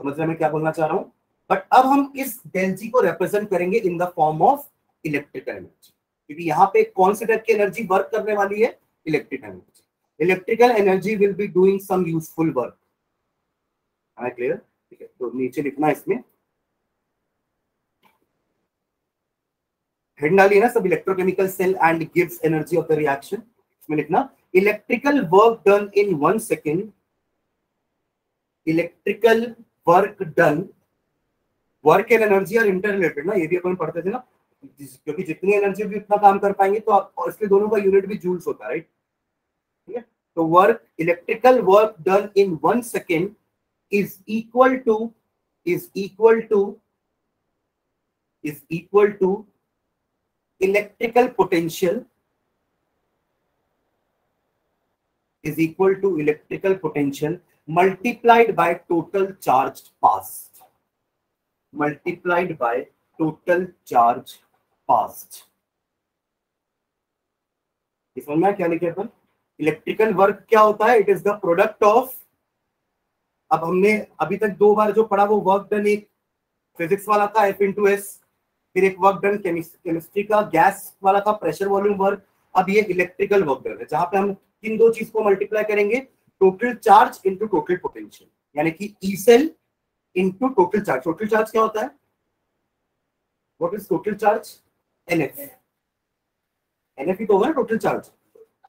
समझ रहे हैं मैं क्या बोलना चाह रहा हूँ। बट अब हम इस डेल जी को रिप्रेजेंट करेंगे in the form of electrical energy, क्योंकि यहाँ पे कौन से टाइप की एनर्जी वर्क करने वाली है, electrical energy. Electrical energy will be doing some useful work, है क्लियर, ठीक है। तो नीचे लिखना, इसमें हेड डालिए ना सब, इलेक्ट्रोकेमिकल सेल एंड गिव्स एनर्जी ऑफ द रिएक्शन। इसमें लिखना electrical work done in 1 second, electrical work done, work and energy are interrelated ना, ये भी अपन पढ़ते थे ना, क्योंकि जितनी एनर्जी भी उतना काम कर पाएंगे तो आप, और इसलिए दोनों का यूनिट भी जूल्स होता है, राइट, ठीक है। तो work, electrical work done in 1 second is equal to electrical potential is equal to electrical potential multiplied by total charge passed, multiplied by total charge passed। इसमें क्या लिखे अपन, इलेक्ट्रिकल वर्क क्या होता है, it is the product of, अब हमने अभी तक 2 बार जो पढ़ा वो वर्क डन एक फिजिक्स वाला था F इंटू एस, फिर एक वर्क डन केमिस्ट्री का, गैस वाला था प्रेशर वॉल्यूम वर्क, अब ये इलेक्ट्रिकल वर्क डन है जहां पे हम किन दो चीज को मल्टीप्लाई करेंगे, total charge into total potential, यानी कि E cell into total charge. Total charge क्या होता है, what is total charge, NF, NF ही तो होगा ना total charge.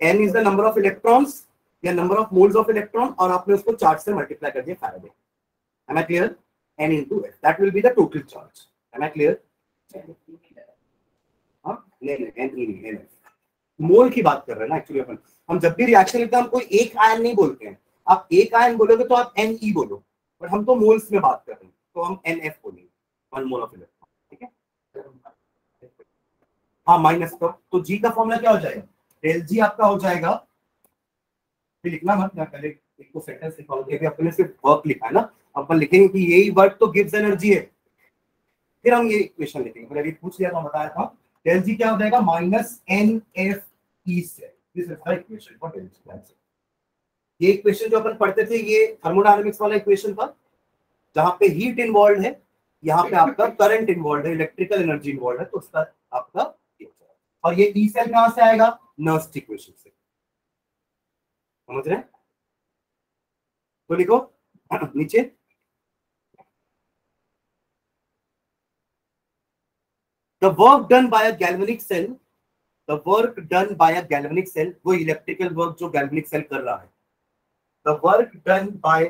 N is the number of electrons या number of moles of electron, और आपने उसको चार्ज से मल्टीप्लाई कर दिया Faraday. Am I clear? N into F, that will be the total charge. Am I clear? हाँ नहीं, मोल की बात कर रहे हैं ना एक्चुअली अपन। हम जब भी रिएक्शन लेते हैं हम कोई एक आयन नहीं बोलते हैं, आप एक आयन बोलोगे तो आप Ne बोलो, बट हम तो मोल्स में बात कर रहे हैं तो हम NF बोलेंगे, 1 मोल ऑफ इलेक्ट्रॉन, ठीक है। हाँ माइनस तो G का फॉर्मूला क्या हो जाएगा, डेल G आपका हो जाएगा, फिर लिखना मत, मैं पहले एक को सेंटेंस लिखाऊंगा, ये अपने सिर्फ वर्क लिखा है ना, अपन लिखेंगे कि यही वर्क तो गिव्स एनर्जी है, फिर हम ये इक्वेशन लिखेंगे। मैंने अभी पूछ लिया था, बताया था डेल जी क्या हो जाएगा, माइनस NF E से, this is the equation for del G. ये इक्वेशन जो अपन पढ़ते थे ये थर्मोडायनामिक्स वाला इक्वेशन था, जहां पे हीट इन्वॉल्व है, यहाँ पे आपका करंट इन्वॉल्व है, इलेक्ट्रिकल एनर्जी इन्वॉल्व है, तो उसका आपका, और ये ई सेल कहां से आएगा, नर्स्ट इक्वेशन से, समझ रहे हैं। तो लिखो नीचे, the work done by a galvanic cell, the work done by a galvanic cell, वो इलेक्ट्रिकल वर्क जो गैल्वेनिक सेल कर रहा है, the work done by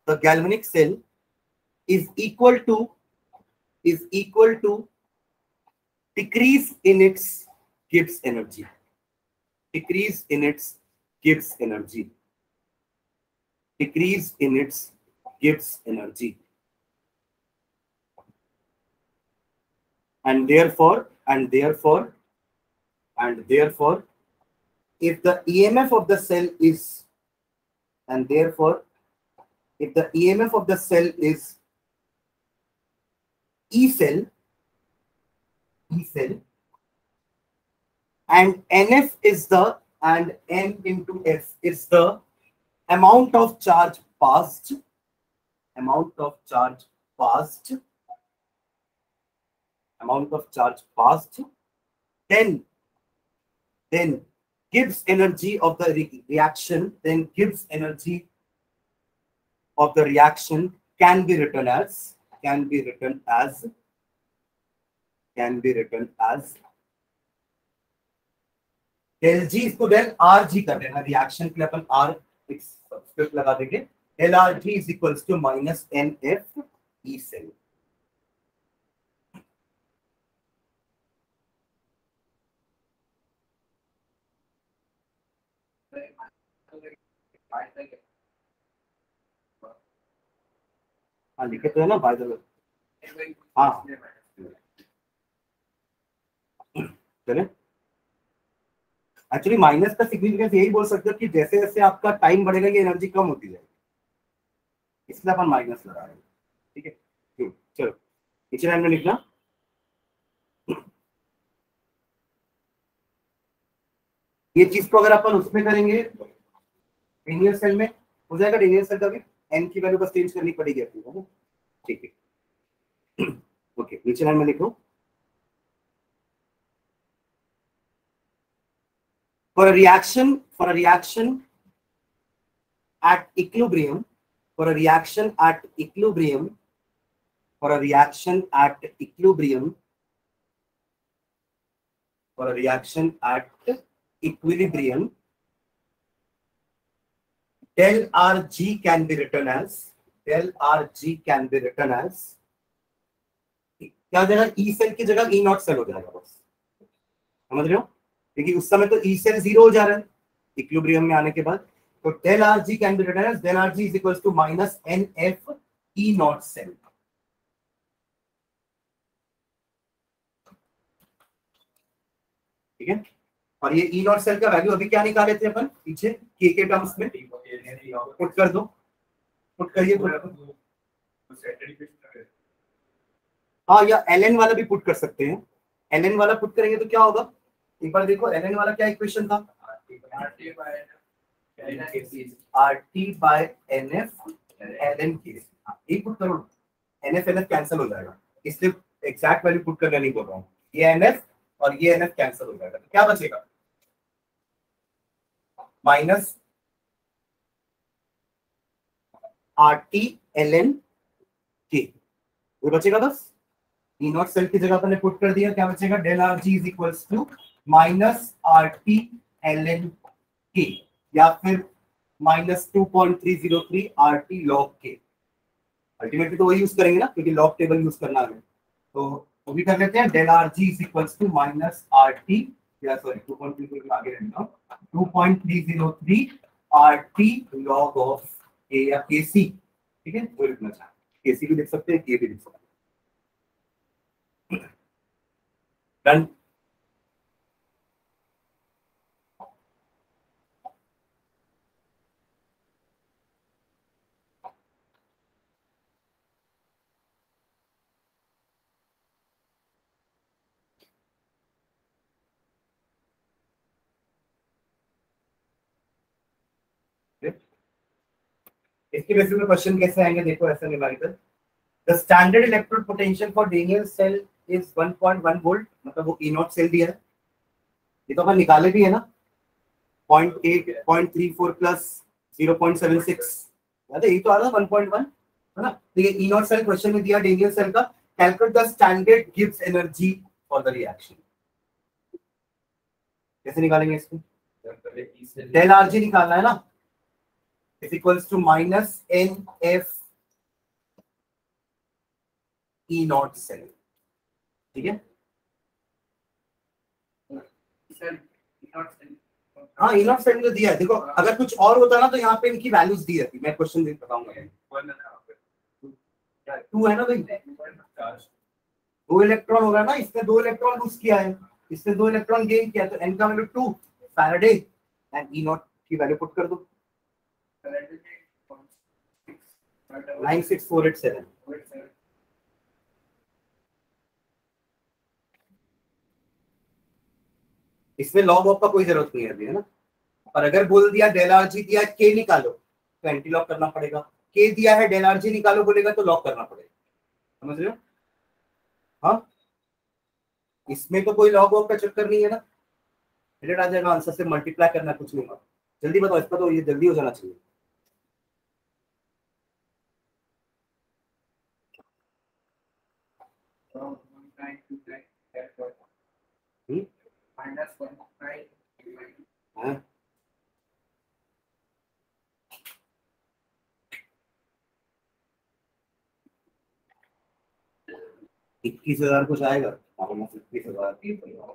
the galvanic cell is equal to decrease in its Gibbs energy, decrease in its Gibbs energy, decrease in its Gibbs energy, and therefore if the EMF of the cell is, and therefore if the EMF of the cell is E cell, and NF is the, and N into F is the amount of charge passed, then Gibbs energy of the reaction, then Gibbs energy of the reaction can be written as del G, इसको del RG कर देना, reaction के लिए अपन R script लगा देंगे, del RG is equals to minus NF E cell। हाँ लिखे तो है ना बाय द वे, हाँ चले। एक्चुअली माइनस का सिग्निफिकेंस यही बोल सकते हो कि जैसे जैसे आपका टाइम बढ़ेगा ये एनर्जी कम होती जाएगी, इसलिए अपन माइनस लगा रहे हैं, ठीक है। चलो नीचे लाइन में लिखना, ये चीज को अगर अपन उसमें करेंगे लीनियर सेल में हो जाएगा, लीनियर सेल का भी n की वैल्यू बस चेंज करनी पड़ेगी अपनी को, ठीक है। ओके नीचे लाइन में लिखो, for a reaction at equilibrium, for a reaction at equilibrium, del RG can be written as, क्या हो जाएगा, ई सेल की जगह ई नॉट सेल हो जाएगा, बस समझ रहे हो, क्योंकि उस समय तो ई सेल 0 हो जा रहा है इक्विलिब्रियम में आने के बाद, तो del RG can be written as del RG is equals to minus NF E naught cell। ठीक है, और ये E naught cell का वैल्यू अभी क्या निकाले थे अपन पीछे K के टर्म्स में, पुट कर दो, पुट करिए, हाँ या ln वाला भी पुट कर सकते हैं, ln वाला पुट करेंगे तो क्या होगा, एक बार देखो ln वाला क्या इक्वेशन था, RT by NF ln K, एक पुट करो, NF NF कैंसिल हो जाएगा, इसलिए एग्जैक्ट वैल्यू पुट करना नहीं बोल रहा हूँ। ये NF और ये NF कैंसिल हो जाएगा, तो क्या बचेगा? माइनस RT ln K, वो बचेगा बस। ई नॉट सेल की जगह पर पुट कर दिया, क्या बचेगा? Del r G is equals to minus RT ln K, या फिर माइनस 2.303 RT log K। अल्टीमेटली तो वही यूज करेंगे ना, क्योंकि लॉग टेबल यूज करना है, तो वो भी कर लेते हैं। Del r G is equals to minus RT, या सॉरी 2.303 आगे रहना, 2.303 RT log ऑफ K या KC, ठीक है, वो लिखना चाहिए। KC भी लिख सकते हैं, K भी लिख सकते हैं। डन। इसके बेसिस पे क्वेश्चन कैसे आएंगे देखो, ऐसा numerical. The standard electrode potential for Daniell cell is 1.1 volt, मतलब वो ई नॉट सेल दिया है, ये तो अपन निकाले भी है ना, 0.8 0.34 प्लस 0.76, याद है, यही तो आ रहा था 1.1, है ना। तो ये ई नॉट सेल क्वेश्चन में दिया डेनियल सेल का, कैलकुलेट द स्टैंडर्ड गिव्स एनर्जी फॉर द रिएक्शन। कैसे निकालेंगे इसको? डेल आरजी निकालना है ना, is equals to minus NF E not cell, ठीक है। हाँ, ई नॉट सेल में दिया है, देखो अगर कुछ और होता ना तो यहाँ पे इनकी वैल्यूज दी रहती, मैं क्वेश्चन देख बताऊंगा। 2 है ना भाई, 2 इलेक्ट्रॉन होगा ना, इसने 2 इलेक्ट्रॉन लूज किया है, इसने 2 इलेक्ट्रॉन गेन किया, तो n का value 2 Faraday and E not की वैल्यू पुट कर दो 96487। इसमें लॉग ऑफ का कोई जरूरत नहीं है अभी, है ना। और अगर बोल दिया डेल आरजी दिया के निकालो तो एंटी लॉक करना पड़ेगा, के दिया है डेल आरजी निकालो बोलेगा तो लॉक करना पड़ेगा, समझ रहे हो? हाँ, इसमें तो कोई लॉग ऑफ का चक्कर नहीं है ना, रिलेट आ जाएगा आंसर से, मल्टीप्लाई करना कुछ नहीं होगा। जल्दी बताओ, इसका तो ये जल्दी हो जाना चाहिए। हाँ? 21,000 कुछ आएगा, 21,000।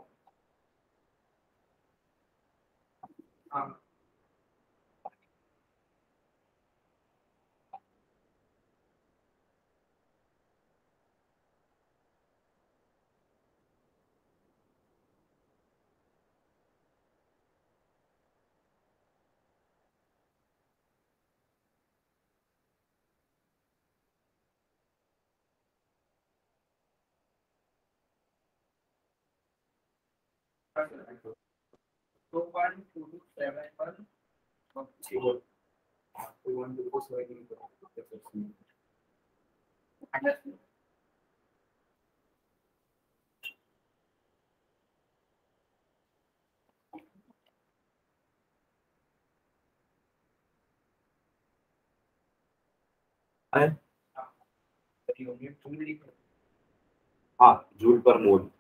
हाँ, जूल पर मोल,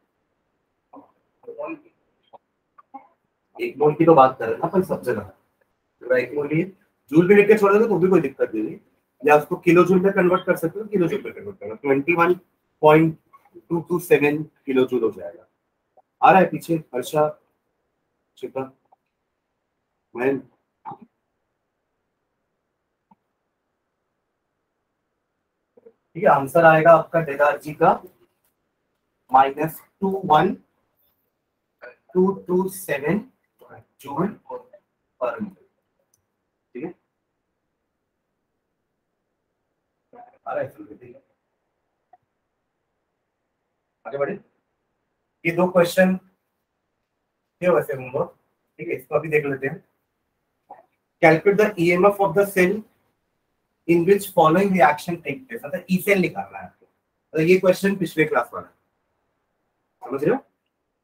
एक मोल की तो बात कर रहे हैं ना अपन सब जगह, पूरा एक मोल ही है। जूल भी लेके छोड़ देगा तो भी कोई दिक्कत नहीं है, या उसको किलो जूल में कन्वर्ट कर सकते हो, किलो जूल में कन्वर्ट करना, 21.227 किलो जूल हो जाएगा। आ रहा है पीछे हर्षा, शिखा, मैं, ठीक है। आंसर आएगा आपका डेल जी का -21.227 जूल पर मोल, ठीक है। आ रहा है, आगे बढ़े। ये 2 क्वेश्चन ये वैसे होंगे, ठीक है, इसको अभी देख लेते हैं। Calculate the EMF of the cell in which following reaction take place, मतलब ई सेल निकालना है आपको, तो ये क्वेश्चन पिछले क्लास वाला, समझ रहे हो?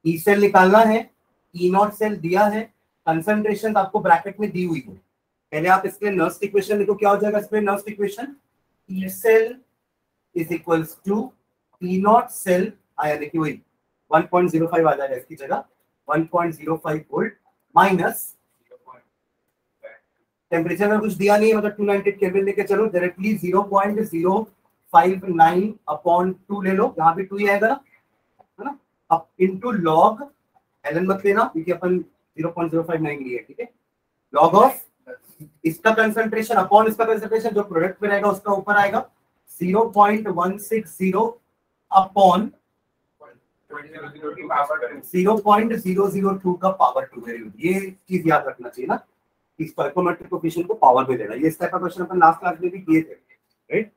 ई सेल निकालना है, ई नॉट सेल दिया है, कंसंट्रेशन आपको ब्रैकेट में दी हुई है। पहले आप इसके नर्स्ट इक्वेशन लिखो, क्या हो जाएगा इसमें Nernst equation? E cell is equals to E not cell, आया देखिए वही 1.05 आ जाएगा इसकी जगह, 1.05 वोल्ट माइनस टेम्परेचर में कुछ दिया नहीं है, मतलब 298 केल्विन लेके चलो, डायरेक्टली 0.059 अपॉन 2 ले लो, यहाँ भी 2 ही आएगा ना, है ना? अब इनटू लॉग, एलन मत लेना क्योंकि अपन 0.059 लिए, ठीक है? लॉग ऑफ इसका कंसंट्रेशन अपॉन इसका कंसंट्रेशन, जो प्रोडक्ट में रहेगा उसका ऊपर आएगा, 0.160 अपॉन 0.002 का पावर 2 है। ये चीज याद रखना चाहिए ना, इस स्टोइकोमेट्रिक कोएफिशिएंट को पावर में लेना। ये इस टाइप का क्वेश्चन अपन लास्ट क्लास में भी किए थे, राइट?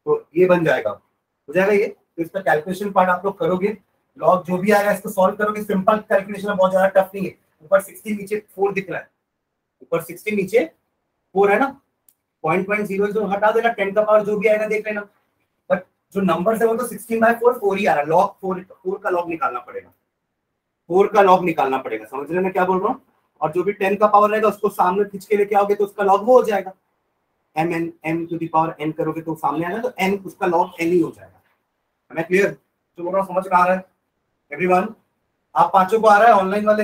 तो ये बन जाएगा, हो जाएगा ये। तो इसका कैलकुलेशन पार्ट आप लोग करोगे, लॉग जो भी आएगा इसको सॉल्व करोगे, सिंपल कैलकुलेशन है, बहुत ज्यादा टफ नहीं है। ऊपर 60 नीचे 4 दिख रहा है, ऊपर 60 नीचे 4 है ना, 0.0 हटा देना, 10 का पावर जो भी आएगा देख लेना, बट जो नंबर है वो तो 16/4 4 ही आ रहा है। लॉग 4 का लॉग निकालना पड़ेगा, 4 का लॉग निकालना पड़ेगा, समझ रहे हैं मैं क्या बोल रहा हूँ? और जो भी 10 का पावर रहेगा उसको सामने खींच के लेके आओगे तो उसका लॉग वो हो जाएगा, m to the power n करोगे तो सामने आएगा, तो n उसका लॉग n ही हो जाएगा। मैं क्लियर तो बोल रहा हूँ, समझ में आ रहा है एवरीवन? आप पांचों को आ रहा है ऑनलाइन वाले?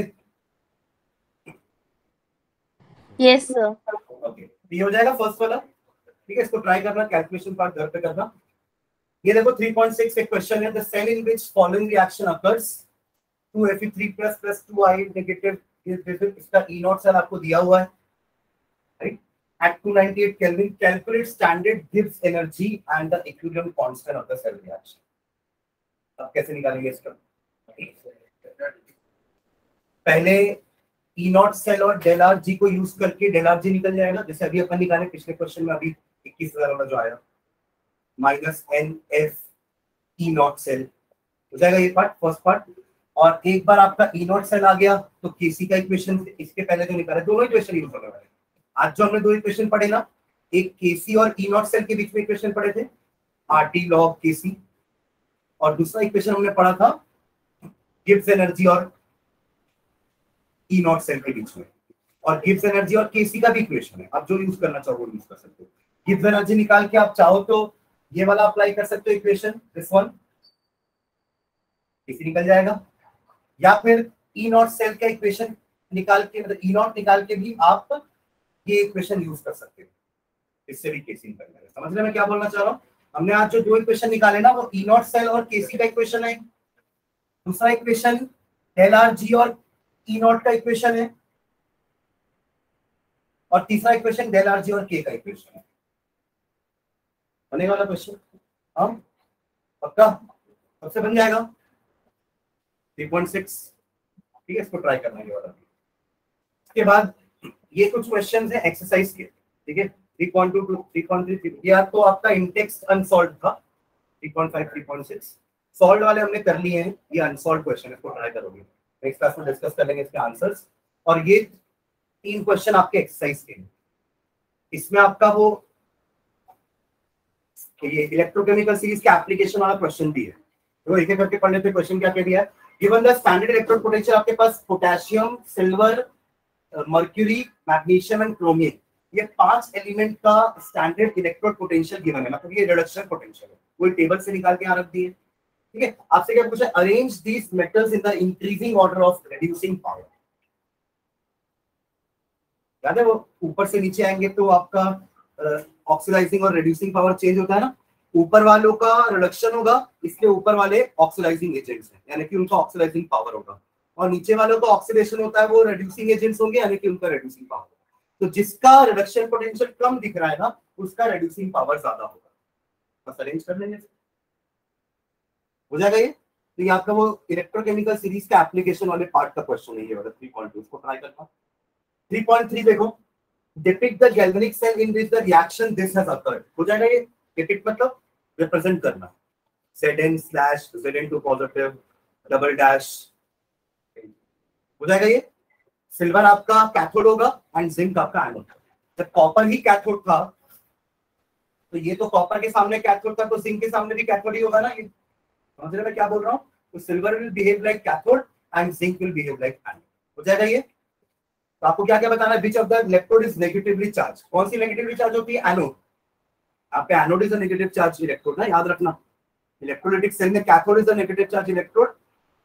Yes sir. ओके, ये हो जाएगा फर्स्ट वाला, ठीक है? इसको ट्राई करना, कैलकुलेशन पार्ट घर पे करना। ये देखो 3.6 एक क्वेश्चन है, the cell in which following reaction occurs 2Fe3+ + 2I negative, इसका E नॉट सेल आपको दिया हुआ है, right? At 298 Kelvin, calculate standard Gibbs energy and the equilibrium constant of the cell reaction. अब कैसे निकालेंगे इसका? पहले E नॉट सेल और डेल आर जी को यूज करके डेल आर जी निकल जाएगा, जैसे अभी अपन निकाले पिछले क्वेश्चन में, अभी 21,000 वाला जो आया, minus NF E naught cell हो जाएगा ये पार्ट, फर्स्ट पार्ट। और एक बार आपका E नॉट सेल आ गया तो केसी का इक्वेशन, इसके पहले जो निकाला, दोनों इक्वेशन यूज होने वाले। आज जो हमने दो इक्वेशन पढ़े ना, एक केसी और ई नॉट सेल के बीच में इक्वेशन पढ़े थे, आरटी लॉग केसी, और दूसरा इक्वेशन हमने पढ़ा था गिब्स एनर्जी और ई नॉट सेल के बीच में, और गिब्स एनर्जी और केसी का भी इक्वेशन है। आप जो यूज करना चाहो वो यूज कर सकते हो। गिब्स एनर्जी निकाल के आप चाहो तो ये वाला अप्लाई कर सकते हो इक्वेशन, दिस वन, केसी निकल जाएगा, या फिर ई नॉट सेल का इक्वेशन निकाल के, मतलब ई नॉट निकाल के भी आप ये इक्वेशन यूज कर सकते हो, इससे भी केसी निकल जाएगा। समझ रहे मैं क्या बोलना चाह रहा हूँ? हमने आज जो दो इक्वेशन निकाले ना, वो ई नॉट सेल और केसी का इक्वेशन है, दूसरा इक्वेशन डेल आर जी और ई नॉट का इक्वेशन है, और तीसरा इक्वेशन डेल आर जी और के का इक्वेशन है। बनेगा वाला क्वेश्चन? हाँ पक्का, सबसे बन जाएगा 3.6, ठीक है? इसको ट्राई करना है वाला। इसके बाद ये कुछ क्वेश्चन है एक्सरसाइज के, ठीक है? 3.2 टू 3.3, या तो आपका इंटेक्स अनसॉल्व था 3.5 3.6, सॉल्व वाले हमने कर लिए हैं, ये अनसॉल्व क्वेश्चन है, इसको ट्राई करोगे, नेक्स्ट क्लास में डिस्कस कर लेंगे इसके आंसर्स। और ये 3 क्वेश्चन आपके एक्सरसाइज के हैं, इसमें आपका वो ये इलेक्ट्रोकेमिकल सीरीज के एप्लीकेशन वाला क्वेश्चन भी है, तो एक एक करके पढ़ने पे क्वेश्चन क्या कह दिया है? Given the standard electrode potential, आपके पास potassium, silver, mercury, magnesium and chromium, ये 5 एलिमेंट का स्टैंडर्ड इलेक्ट्रोड पोटेंशियल गिवन है, मतलब ये रिडक्शन पोटेंशियल है, कोई टेबल से निकाल के यहाँ रख दिए, ठीक है? आपसे क्या पूछा? Arrange these metals in the increasing order of reducing power. याद है वो ऊपर से नीचे आएंगे तो आपका ऑक्सीडाइजिंग और रिड्यूसिंग पावर चेंज होता है ना, ऊपर वालों का रिडक्शन होगा इसलिए ऊपर वाले ऑक्सीडाइजिंग एजेंट्स हैं, यानी कि उनका ऑक्सीडाइजिंग पावर होगा, और नीचे वालों का ऑक्सीडेशन होता है, वो रिड्यूसिंग एजेंट्स होंगे, यानी कि उनका रिड्यूसिंग पावर। तो जिसका रिडक्शन पोटेंशियल कम दिख रहा है ना, उसका रिड्यूसिंग पावर ज्यादा होगा। बस अरेंज कर लेंगे, हो जाएगा ये। तो ये आपका वो इलेक्ट्रोकेमिकल सीरीज का एप्लीकेशन वाले पार्ट का क्वेश्चन है ये वाला 3.2, इसको ट्राई करना। 3.3 देखो, depict the galvanic cell in which the reaction this has occurred, हो जाएगा ये। depict मतलब रिप्रेजेंट करना, Zn/Zn2 पॉजिटिव डबल डैश, हो जाएगा ये। सिल्वर आपका कैथोड होगा एंड जिंक आपका एनोड। जब कॉपर ही कैथोड था तो ये तो कॉपर के सामने कैथोड था, तो जिंक के सामने भी कैथोड ही होगा ना। ये समझ रहे मैं क्या बोल रहा हूँ? तो silver will behave like cathode and zinc will behave like anode. हो जाएगा ये। तो आपको क्या क्या बताना है? Which of the electrode is negatively charge? कौन सी नेगेटिवली चार्ज होती है? एनोड। आप पे anode is a negative charge electrode ना, याद रखना। इलेक्ट्रोलाइटिक सेल में cathode is a negative charge electrode,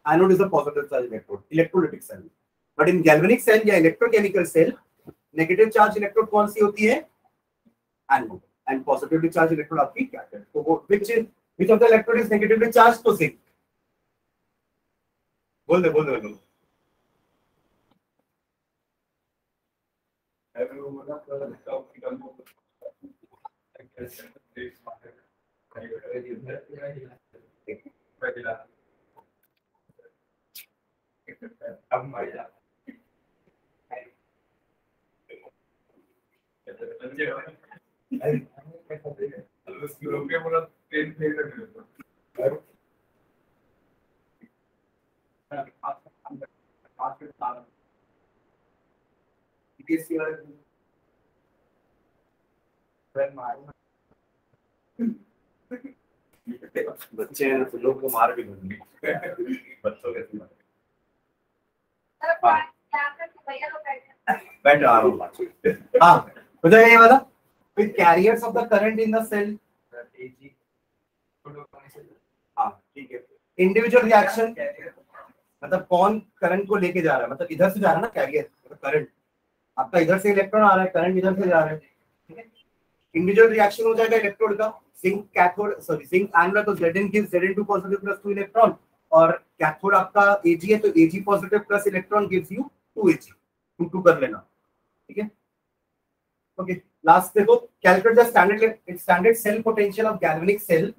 anode is a positive charge electrode electrolytic cell में। बट इन गैल्वेनिक सेल या electrochemical cell negative charge electrode कौन सी होती है? Anode, and positively charged electrode आपकी कैथोड। तो वो which of the electrode is negatively charged? तो zinc। बोल दे बोल दे बोल दे। बच्चे लोग को मार भी बच्चों के बैठ आ रहा हूँ। हाँ हो जाएगा ये वाला। with carriers of the current in the cell। हाँ ठीक है। इंडिविजुअल रिएक्शन मतलब कौन करंट को लेके जा रहा है, मतलब इधर से जा रहा है ना कैरियर, मतलब करंट आपका इधर से इलेक्ट्रॉन आ रहा है, करंट इधर से जा रहा है, ठीक है। इंडिविजुअल रिएक्शन हो जाएगा इलेक्ट्रोड का। Zinc cathode sorry zinc anode, तो Zn gives Zn2 positive plus 2 electron, और कैथोड आपका Ag है तो Ag positive plus electron gives you 2Ag। 2 कर लेना, ठीक है। ओके लास्ट देखो, calculate the standard cell potential of galvanic cell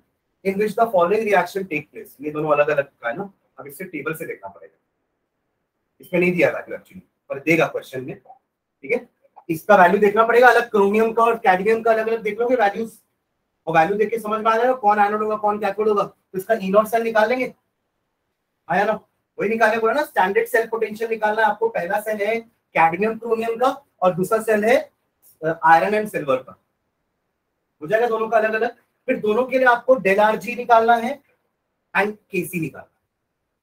in which the following reaction take place. ये दोनों अलग अलग का है ना, अब इससे टेबल से देखना पड़ेगा, इसमें नहीं दिया था एक्चुअली पर देगा क्वेश्चन में, ठीक है। इसका वैल्यू देखना पड़ेगा, अलग क्रोमियम का और कैडमियम का अलग अलग देख लोगे वैल्यूज, और वैल्यू देख के समझ में आ जाएगा कौन एनोड होगा कौन कैथोड होगा। तो इसका ई नॉट सेल निकाल लेंगे, आया ना, वही निकालने बोला ना, स्टैंडर्ड सेल पोटेंशियल निकालना है आपको। पहला सेल है कैडमियम क्रोमियम का और दूसरा सेल है आयरन एंड सिल्वर का, हो जाएगा दोनों का अलग अलग। फिर दोनों के लिए आपको डेल आर जी निकालना है एंड केसी निकालना है।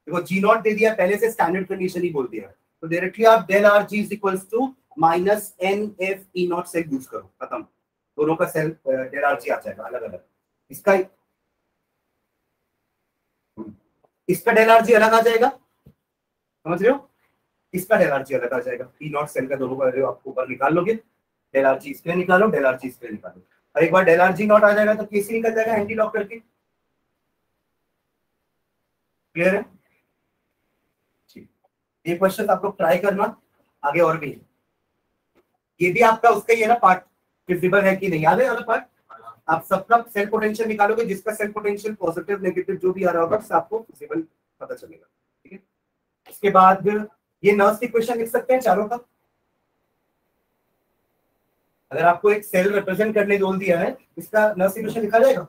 देखो जी नॉट दे दिया पहले से, स्टैंडर्ड कंडीशन ही बोल दिया, तो डायरेक्टली आप del r G is equals to minus N F E naught से यूज करो, खत्म। दोनों का सेल डेल आर जी आ जाएगा अलग अलग। इसका डेल आर जी अलग आ जाएगा, समझ रहे हो, इसका डेल आर जी अलग आ जाएगा। ई नॉट सेल का दोनों का वैल्यू आपको ऊपर निकाल लोगे, डेल आर जी इसके निकालो, डेल आर जी इसके निकालो, और एक बार डेल आर जी नॉट आ जाएगा तो केसी निकल जाएगा एंटी लॉक करके। क्लियर है? ठीक, ये क्वेश्चन आप लोग ट्राई करना, आगे और भी है। ये भी आपका उसका ही है ना पार्ट, विजिबल है कि नहीं, याद है वाला पार्ट। आप सबका सेल पोटेंशियल निकालोगे, जिसका सेल पोटेंशियल पॉजिटिव नेगेटिव जो भी आ रहा होगा उससे आपको विजिबल पता चलेगा, ठीक है। इसके बाद ये नर्व्स इक्वेशन लिख सकते हैं चारों का। अगर आपको एक सेल रिप्रेजेंट करने बोल दिया है, इसका नर्व्स इक्वेशन लिखा जाएगा।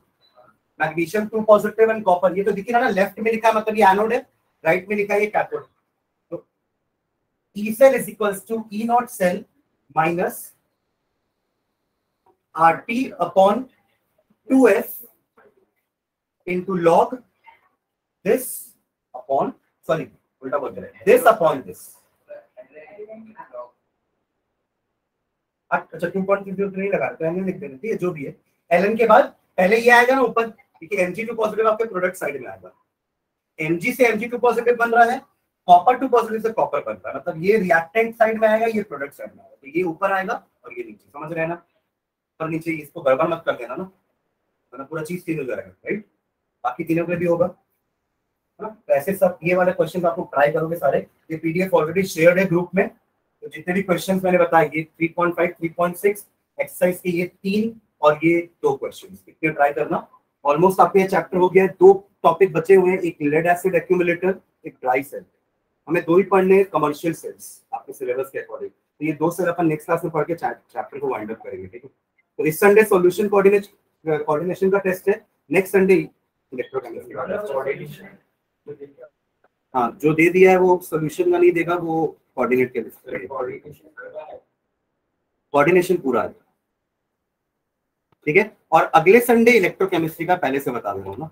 मैग्नीशियम 2 पॉजिटिव एंड कॉपर, ये तो दिख रहा है ना, लेफ्ट में लिखा है मतलब ये एनोड है, राइट में लिखा है ये कैथोड। तो E cell is equals to E not cell minus RT upon 2F into log this upon, sorry उल्टा बोल रहे हैं, this upon this। अच्छा 2.0 नहीं लगा तो एन लिख देना, ठीक है, जो भी है। एलएन के बाद पहले ये आएगा ना ऊपर, क्योंकि Mg2 पॉजिटिव आपके प्रोडक्ट साइड में आएगा। Mg से Mg2 पॉजिटिव बन रहा है, कॉपर 2 पॉजिटिव से कॉपर बन रहा है, मतलब ये रिएक्टेंट साइड में आएगा, ये प्रोडक्ट साइड में आएगा, तो ये ऊपर आएगा और ये नीचे, समझ रहे हैं ना। पर नीचे इसको गड़बड़ मत कर देना ना, वरना पूरा चीज चेंज हो जाएगा, राइट। बाकी तीनों पे भी होगा, है ना। तो ऐसे सब ये वाले क्वेश्चन आप लोग ट्राई करोगे सारे। ये पीडीएफ ऑलरेडी शेयर्ड है ग्रुप में, तो जितने भी क्वेश्चंस मैंने बताए ये 3.5 3.6 एक्सरसाइज के ये 3 और ये 2 क्वेश्चंस इतने ट्राई करना। ऑलमोस्ट आपके ये चैप्टर हो गया है, 2 टॉपिक बचे हुए हैं, एक लेड एसिड एक्यूमुलेटर, एक ड्राई सेल। हमें 2 ही पढ़ने हैं, कमर्शियल सेल्स आपके सिलेबस के अकॉर्डिंग। तो ये 2 सेल अपन नेक्स्ट क्लास में पढ़ के चैप्टर को वाइंड अप करेंगे, ठीक है। तो इस संडे सॉल्यूशन कोऑर्डिनेशन का टेस्ट है, नेक्स्ट संडे इलेक्ट्रोकेमिस्ट्री का टेस्ट। हाँ जो दे दिया है वो सॉल्यूशन का नहीं देगा, वो कोऑर्डिनेट के लिए कोऑर्डिनेशन पूरा है। ठीक है, और अगले संडे इलेक्ट्रोकेमिस्ट्री का पहले से बता दे रहा हूँ ना।